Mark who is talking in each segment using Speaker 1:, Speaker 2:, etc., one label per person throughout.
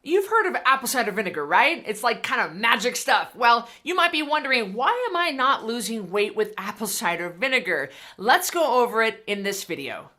Speaker 1: You've heard of apple cider vinegar, right? It's like kind of magic stuff. Well, you might be wondering, why am I not losing weight with apple cider vinegar? Let's go over it in this video.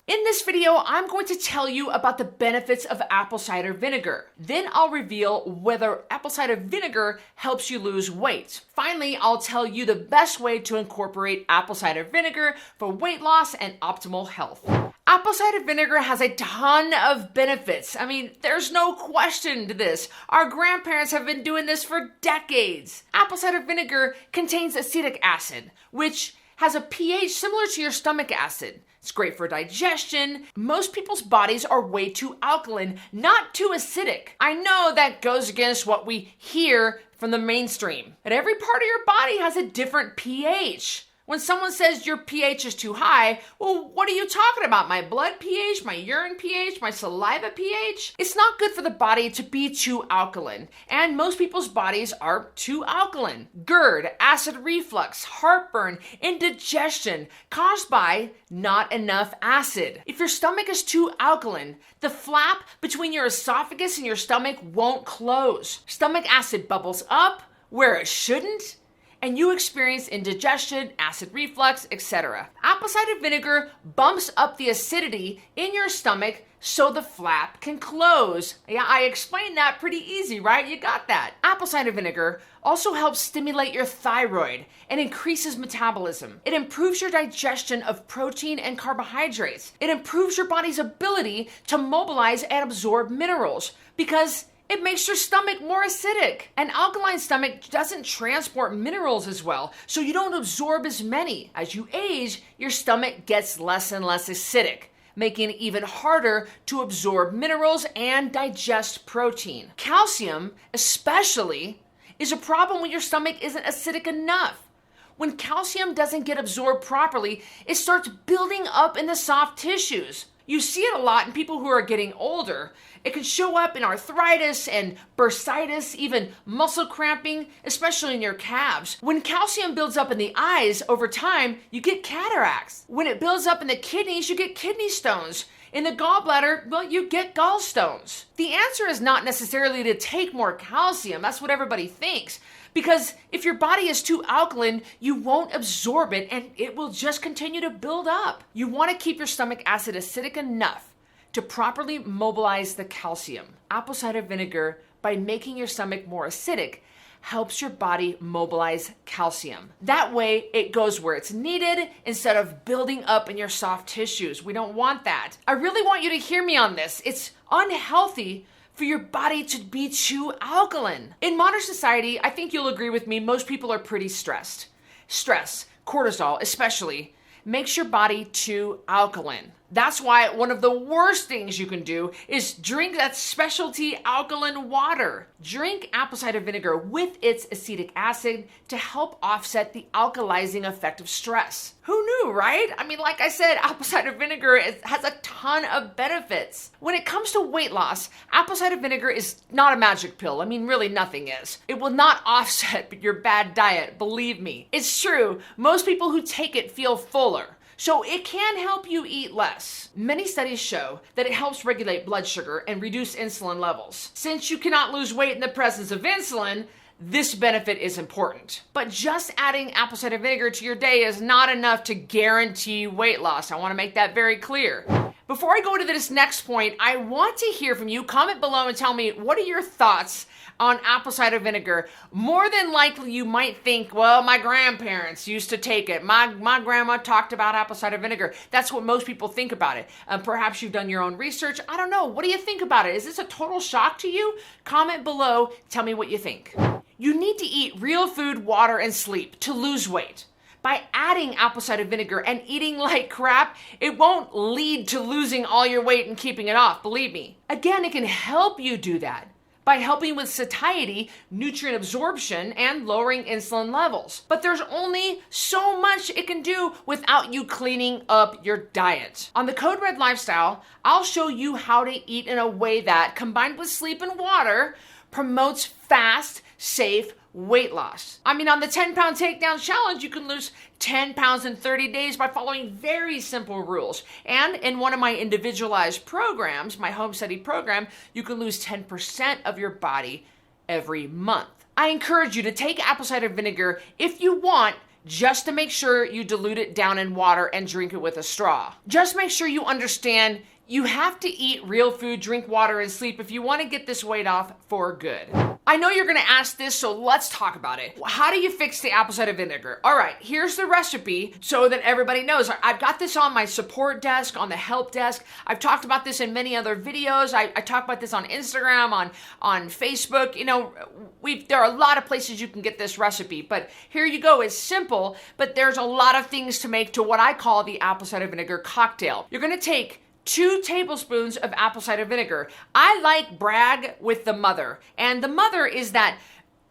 Speaker 1: In this video, I'm going to tell you about the benefits of apple cider vinegar. Then I'll reveal whether apple cider vinegar helps you lose weight. Finally, I'll tell you the best way to incorporate apple cider vinegar for weight loss and optimal health. Apple cider vinegar has a ton of benefits. I mean, there's no question to this. Our grandparents have been doing this for decades. Apple cider vinegar contains acetic acid, which has a pH similar to your stomach acid. It's great for digestion. Most people's bodies are way too alkaline, not too acidic. I know that goes against what we hear from the mainstream. But every part of your body has a different pH. When someone says your pH is too high, well, what are you talking about? My blood pH, my urine pH, my saliva pH? It's not good for the body to be too alkaline, and most people's bodies are too alkaline. GERD, acid reflux, heartburn, indigestion caused by not enough acid. If your stomach is too alkaline, the flap between your esophagus and your stomach won't close. Stomach acid bubbles up where it shouldn't, and you experience indigestion, acid reflux, etc. Apple cider vinegar bumps up the acidity in your stomach so the flap can close. Yeah, I explained that pretty easy, right? You got that. Apple cider vinegar also helps stimulate your thyroid and increases metabolism. It improves your digestion of protein and carbohydrates. It improves your body's ability to mobilize and absorb minerals because it makes your stomach more acidic. An alkaline stomach doesn't transport minerals as well, so you don't absorb as many. As you age, your stomach gets less and less acidic, making it even harder to absorb minerals and digest protein. Calcium, especially, is a problem when your stomach isn't acidic enough. When calcium doesn't get absorbed properly, it starts building up in the soft tissues. You see it a lot in people who are getting older. It can show up in arthritis and bursitis, even muscle cramping, especially in your calves. When calcium builds up in the eyes over time, you get cataracts. When it builds up in the kidneys, you get kidney stones. In the gallbladder, well, you get gallstones. The answer is not necessarily to take more calcium. That's what everybody thinks. Because if your body is too alkaline, you won't absorb it and it will just continue to build up. You want to keep your stomach acid acidic enough to properly mobilize the calcium. Apple cider vinegar, by making your stomach more acidic, helps your body mobilize calcium. That way, it goes where it's needed instead of building up in your soft tissues. We don't want that. I really want you to hear me on this. It's unhealthy for your body to be too alkaline. In modern society, I think you'll agree with me, most people are pretty stressed. Stress, cortisol especially, makes your body too alkaline. That's why one of the worst things you can do is drink that specialty alkaline water. Drink apple cider vinegar with its acetic acid to help offset the alkalizing effect of stress. Who knew, right? I mean, like I said, apple cider vinegar has a ton of benefits. When it comes to weight loss, apple cider vinegar is not a magic pill. I mean, really nothing is. It will not offset your bad diet, believe me. It's true, most people who take it feel fuller. So it can help you eat less. Many studies show that it helps regulate blood sugar and reduce insulin levels. Since you cannot lose weight in the presence of insulin, this benefit is important. But just adding apple cider vinegar to your day is not enough to guarantee weight loss. I want to make that very clear. Before I go to this next point, I want to hear from you. Comment below and tell me, what are your thoughts on apple cider vinegar? More than likely, you might think, well, my grandparents used to take it. My grandma talked about apple cider vinegar. That's what most people think about it. Perhaps you've done your own research. I don't know. What do you think about it? Is this a total shock to you? Comment below. Tell me what you think. You need to eat real food, water, and sleep to lose weight. By adding apple cider vinegar and eating like crap, it won't lead to losing all your weight and keeping it off, believe me. Again, it can help you do that by helping with satiety, nutrient absorption, and lowering insulin levels. But there's only so much it can do without you cleaning up your diet. On the Code Red Lifestyle, I'll show you how to eat in a way that, combined with sleep and water, promotes fast, safe weight loss. I mean, on the 10-pound takedown challenge, you can lose 10 pounds in 30 days by following very simple rules. And in one of my individualized programs, my home study program, you can lose 10% of your body every month. I encourage you to take apple cider vinegar if you want, just to make sure you dilute it down in water and drink it with a straw. Just make sure you understand you have to eat real food, drink water, and sleep if you want to get this weight off for good. I know you're going to ask this, so let's talk about it. How do you fix the apple cider vinegar? All right, here's the recipe so that everybody knows. I've got this on my support desk, on the help desk. I've talked about this in many other videos. I talk about this on Instagram, on Facebook. You know, there are a lot of places you can get this recipe, but here you go. It's simple, but there's a lot of things to make to what I call the apple cider vinegar cocktail. You're going to take 2 tablespoons of apple cider vinegar. I like Bragg with the mother. And the mother is that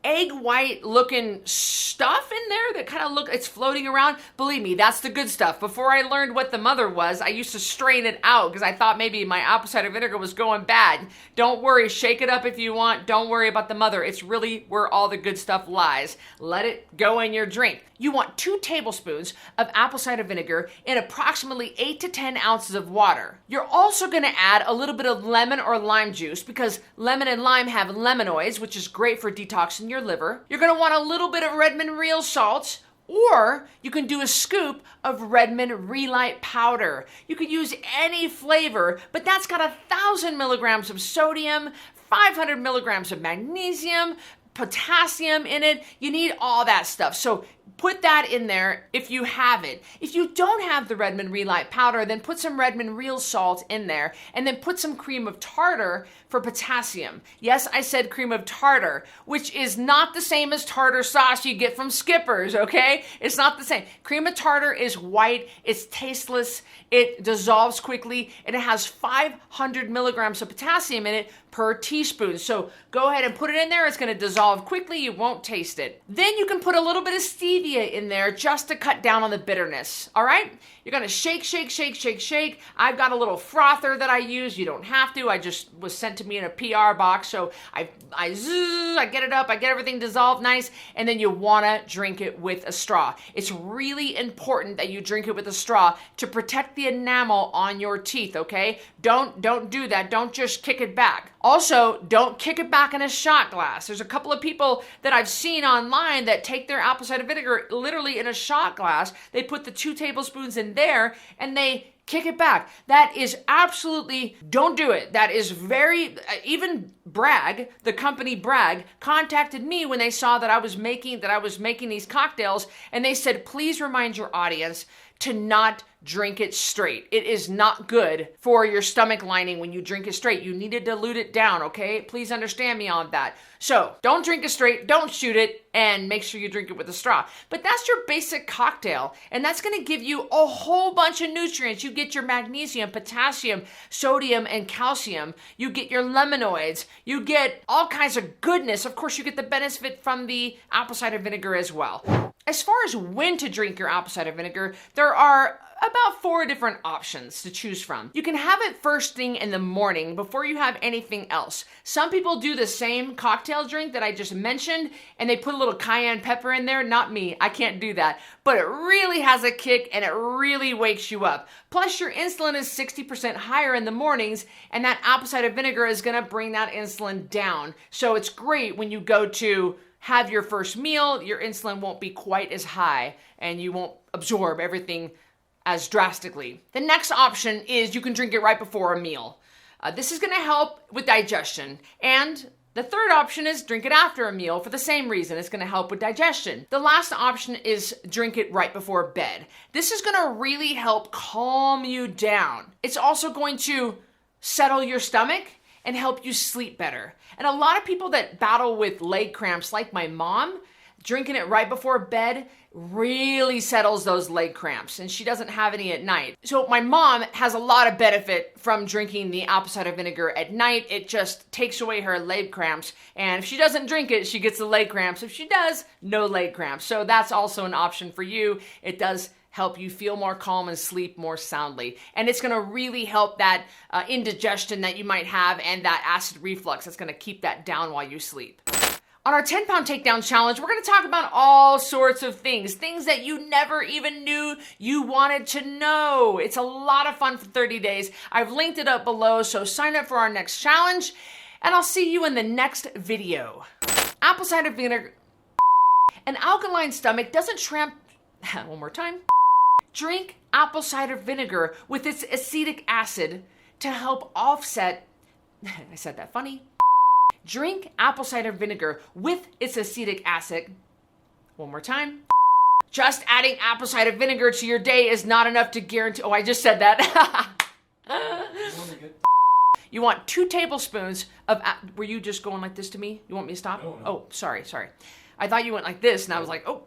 Speaker 1: egg white looking stuff in there that kind of it's floating around. Believe me, that's the good stuff. Before I learned what the mother was, I used to strain it out because I thought maybe my apple cider vinegar was going bad. Don't worry, shake it up if you want. Don't worry about the mother. It's really where all the good stuff lies. Let it go in your drink. You want 2 tablespoons of apple cider vinegar in approximately 8 to 10 ounces of water. You're also going to add a little bit of lemon or lime juice because lemon and lime have lemonoids, which is great for detoxing your liver. You're going to want a little bit of Redmond real salt, or you can do a scoop of Redmond Relight powder. You could use any flavor, but that's got 1,000 milligrams of sodium, 500 milligrams of magnesium, potassium in it. You need all that stuff. So put that in there if you have it. If you don't have the Redmond Relight powder, then put some Redmond real salt in there and then put some cream of tartar for potassium. Yes, I said cream of tartar, which is not the same as tartar sauce you get from Skipper's, okay? It's not the same. Cream of tartar is white, it's tasteless, it dissolves quickly, and it has 500 milligrams of potassium in it per teaspoon. So go ahead and put it in there. It's going to dissolve quickly. You won't taste it. Then you can put a little bit of stevia in there just to cut down on the bitterness. All right? You're going to shake, shake, shake, shake, shake. I've got a little frother that I use. You don't have to. I just was sent to me in a PR box. So I get it up. I get everything dissolved nice. And then you want to drink it with a straw. It's really important that you drink it with a straw to protect the enamel on your teeth, okay? Don't do that. Don't just kick it back. Also, don't kick it back in a shot glass. There's a couple of people that I've seen online that take their apple cider vinegar literally in a shot glass. They put the 2 tablespoons in there and they kick it back. That is absolutely, don't do it. That is very, even Bragg, the company Bragg, contacted me when they saw that I was making these cocktails, and they said, please remind your audience to not drink it straight. It is not good for your stomach lining when you drink it straight. You need to dilute it down, okay? Please understand me on that. So don't drink it straight, don't shoot it, and make sure you drink it with a straw. But that's your basic cocktail, and that's gonna give you a whole bunch of nutrients. You get your magnesium, potassium, sodium, and calcium. You get your lemonoids. You get all kinds of goodness. Of course, you get the benefit from the apple cider vinegar as well. As far as when to drink your apple cider vinegar, there are about 4 different options to choose from. You can have it first thing in the morning before you have anything else. Some people do the same cocktail drink that I just mentioned and they put a little cayenne pepper in there. Not me, I can't do that. But it really has a kick and it really wakes you up. Plus your insulin is 60% higher in the mornings and that apple cider vinegar is gonna bring that insulin down. So it's great when you go to have your first meal, your insulin won't be quite as high and you won't absorb everything as drastically. The next option is you can drink it right before a meal. This is gonna help with digestion. And the third option is drink it after a meal for the same reason. It's gonna help with digestion. The last option is drink it right before bed. This is gonna really help calm you down. It's also going to settle your stomach and help you sleep better. And a lot of people that battle with leg cramps, like my mom, drinking it right before bed really settles those leg cramps, and she doesn't have any at night. So my mom has a lot of benefit from drinking the apple cider vinegar at night. It just takes away her leg cramps, and if she doesn't drink it, she gets the leg cramps. If she does, no leg cramps. So that's also an option for you. It does help you feel more calm and sleep more soundly. And it's gonna really help that indigestion that you might have and that acid reflux. It's gonna keep that down while you sleep. On our 10-pound takedown challenge, we're going to talk about all sorts of things that you never even knew you wanted to know. It's a lot of fun for 30 days. I've linked it up below, so sign up for our next challenge, and I'll see you in the next video. Apple cider vinegar. An alkaline stomach doesn't tramp. One more time. Drink apple cider vinegar with its acetic acid to help offset. I said that funny. Drink apple cider vinegar with its acetic acid. One more time. Just adding apple cider vinegar to your day is not enough to guarantee. Oh, I just said that. You want 2 tablespoons of. Were you just going like this to me? You want me to stop?
Speaker 2: No.
Speaker 1: Oh, sorry. I thought you went like this, and I was like, oh.